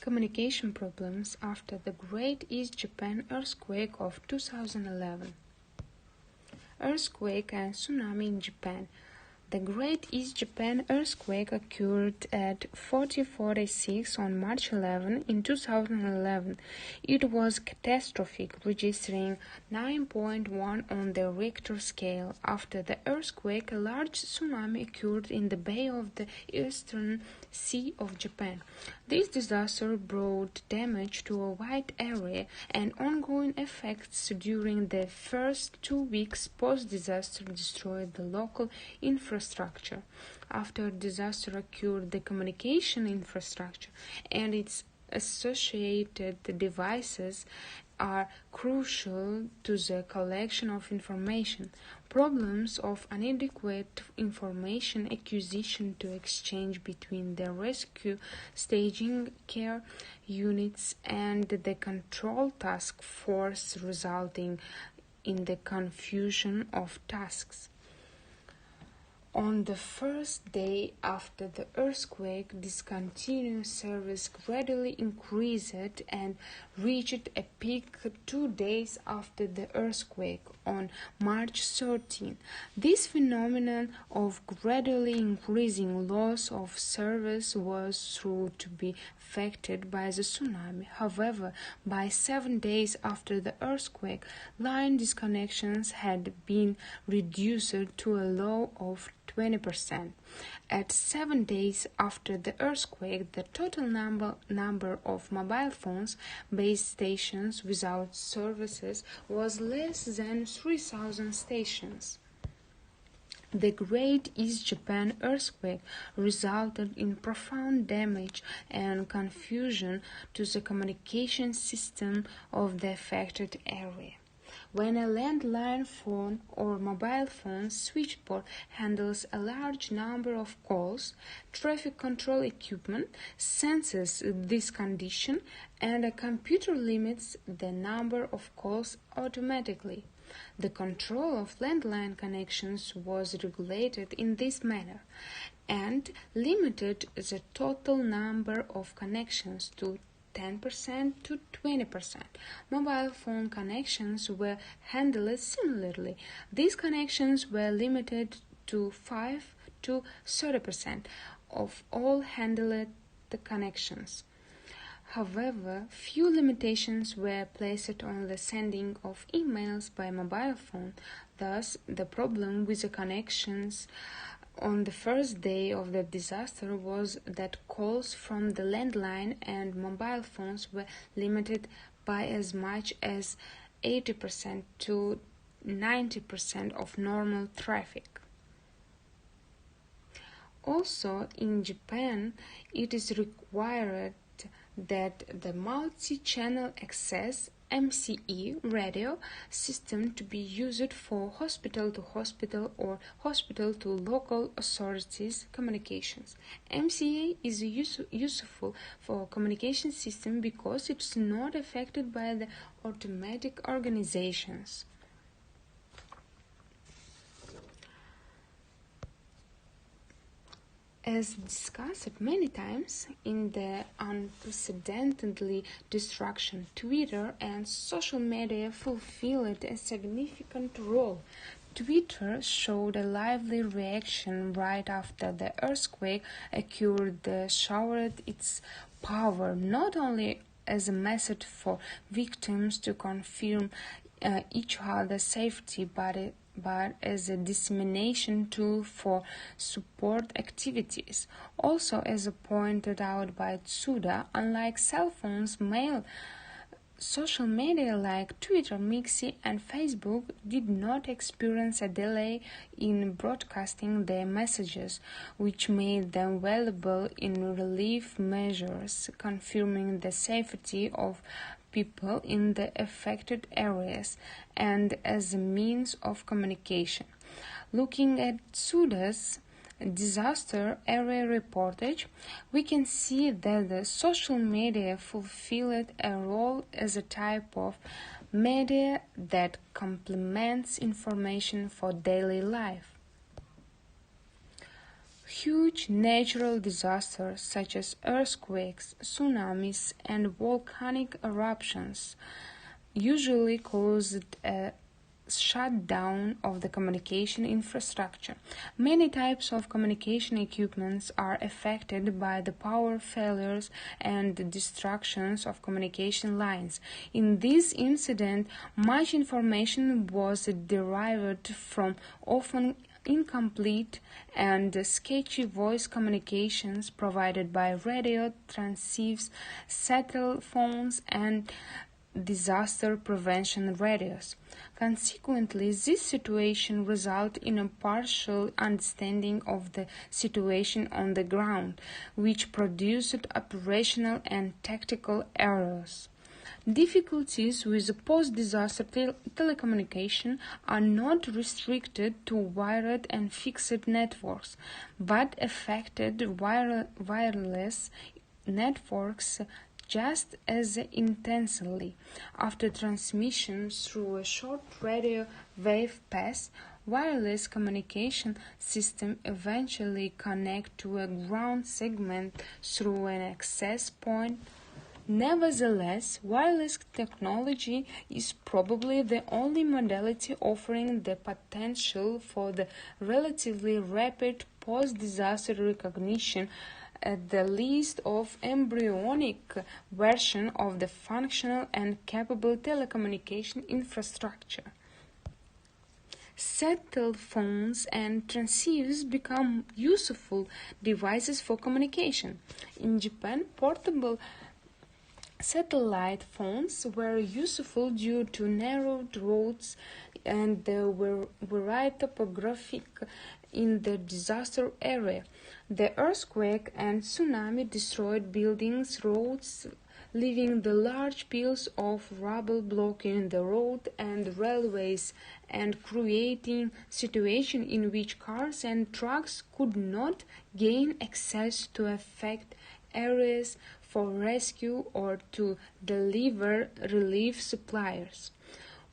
communication problems after the Great East Japan Earthquake of 2011. Earthquake and tsunami in Japan. The Great East Japan Earthquake occurred at 40:46 on March 11 in 2011. It was catastrophic, registering 9.1 on the Richter scale. After the earthquake, a large tsunami occurred in the bay of the Eastern Sea of Japan. This disaster brought damage to a wide area and ongoing effects during the first 2 weeks post-disaster destroyed the local infrastructure. After disaster occurred, the communication infrastructure and its associated devices are crucial to the collection of information. Problems of inadequate information acquisition to exchange between the rescue staging care units and the control task force, resulting in the confusion of tasks. On the first day after the earthquake, discontinuous service gradually increased and reached a peak 2 days after the earthquake on March 13. This phenomenon of gradually increasing loss of service was thought to be affected by the tsunami. However, by 7 days after the earthquake, line disconnections had been reduced to a low of 20%. At 7 days after the earthquake, the total number of mobile phones base stations without services was less than 3,000 stations. The Great East Japan earthquake resulted in profound damage and confusion to the communication system of the affected area. When a landline phone or mobile phone switchboard handles a large number of calls, traffic control equipment senses this condition and a computer limits the number of calls automatically. The control of landline connections was regulated in this manner and limited the total number of connections to 10% to 20%. Mobile phone connections were handled similarly. These connections were limited to 5 to 30% of all handled connections. However, few limitations were placed on the sending of emails by mobile phone. Thus, the problem with the connections on the first day of the disaster was that calls from the landline and mobile phones were limited by as much as 80% to 90% of normal traffic. Also, in Japan, it is required that the multi-channel access MCE radio system to be used for hospital-to-hospital or hospital-to-local authorities communications. MCE is useful for communication system because it's not affected by the automatic organizations. As discussed many times in the unprecedentedly destruction, Twitter and social media fulfilled a significant role. Twitter showed a lively reaction right after the earthquake occurred, showered its power not only as a method for victims to confirm each other's safety, but as a dissemination tool for support activities. Also, as pointed out by Shakhzoda, unlike cell phones, social media like Twitter, Mixi, and Facebook did not experience a delay in broadcasting their messages, which made them valuable in relief measures, confirming the safety of people in the affected areas and as a means of communication. Looking at Shakhzoda's disaster area reportage, we can see that the social media fulfilled a role as a type of media that complements information for daily life. Huge natural disasters such as earthquakes, tsunamis, and volcanic eruptions usually caused a shutdown of the communication infrastructure. Many types of communication equipments are affected by the power failures and the destructions of communication lines. In this incident, much information was derived from often incomplete and sketchy voice communications provided by radio transceivers, satellite phones, and disaster prevention radios. Consequently, this situation resulted in a partial understanding of the situation on the ground, which produced operational and tactical errors. Difficulties with post-disaster telecommunication are not restricted to wired and fixed networks, but affected wireless networks just as intensely. After transmission through a short radio wave path, wireless communication system eventually connect to a ground segment through an access point. Nevertheless, wireless technology is probably the only modality offering the potential for the relatively rapid post-disaster recognition, at the least of embryonic version of the functional and capable telecommunication infrastructure. Satellite phones and transceivers become useful devices for communication. In Japan, portable satellite phones were useful due to narrow roads and the varied topography in the disaster area. The earthquake and tsunami destroyed buildings, roads, leaving the large piles of rubble blocking the road and railways and creating situation in which cars and trucks could not gain access to affected areas for rescue or to deliver relief supplies.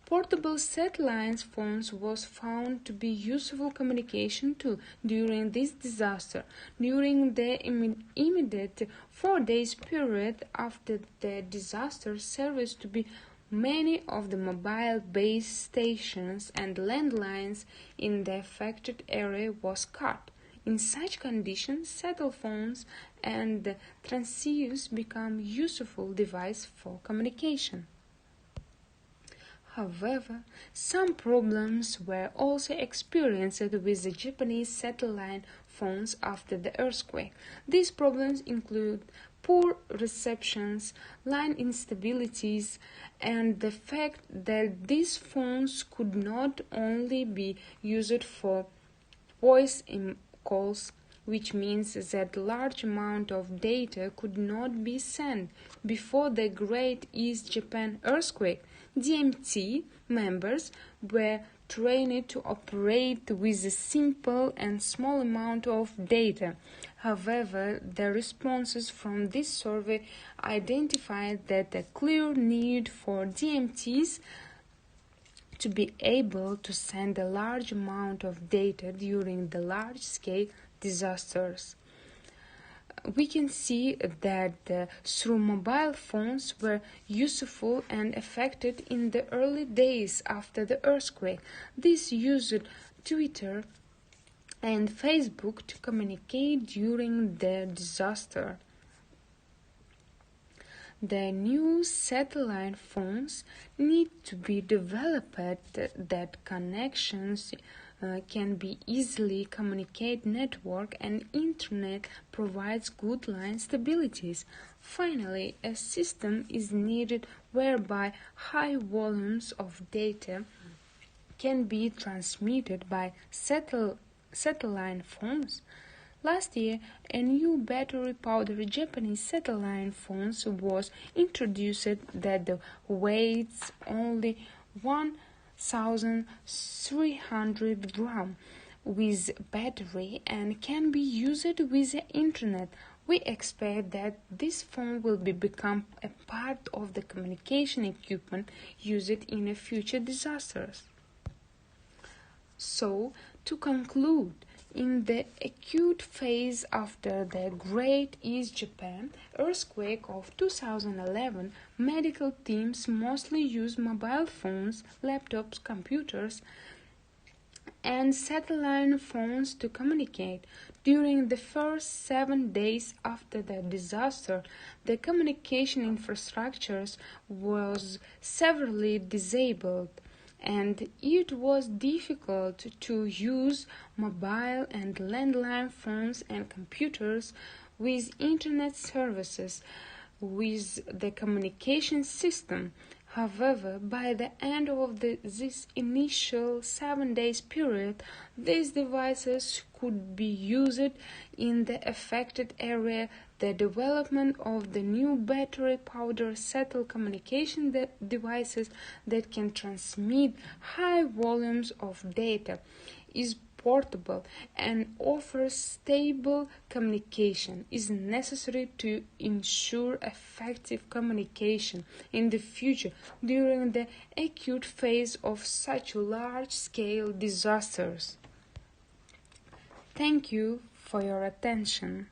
Portable satellite phones was found to be useful communication tool during this disaster. During the immediate 4 days period after the disaster, service to be many of the mobile base stations and landlines in the affected area was cut. In such conditions, satellite phones and transceivers become useful devices for communication. However, some problems were also experienced with the Japanese satellite phones after the earthquake. These problems include poor receptions, line instabilities, and the fact that these phones could not only be used for voice calls, which means that large amount of data could not be sent. Before the Great East Japan earthquake, DMT members were trained to operate with a simple and small amount of data. However, the responses from this survey identified that a clear need for DMTs to be able to send a large amount of data during the large-scale disasters. We can see that through mobile phones were useful and effective in the early days after the earthquake. These used Twitter and Facebook to communicate during the disaster. The new satellite phones need to be developed that connections can be easily communicate. Network and internet provides good line stabilities. Finally, a system is needed whereby high volumes of data can be transmitted by satellite phones. Last year, a new battery-powered Japanese satellite phone was introduced that weighs only 1,300 grams with battery and can be used with the internet. We expect that this phone will become a part of the communication equipment used in future disasters. So, to conclude, In the acute phase after the Great East Japan Earthquake of 2011, medical teams mostly used mobile phones, laptops, computers, and satellite phones to communicate. During the first 7 days after the disaster, the communication infrastructure was severely disabled, and it was difficult to use mobile and landline phones and computers with internet services with the communication system. However, by the end of this initial 7 days period, these devices could be used in the affected area. The development of the new battery-powered satellite communication devices that can transmit high volumes of data is portable and offers stable communication is necessary to ensure effective communication in the future during the acute phase of such large-scale disasters. Thank you for your attention.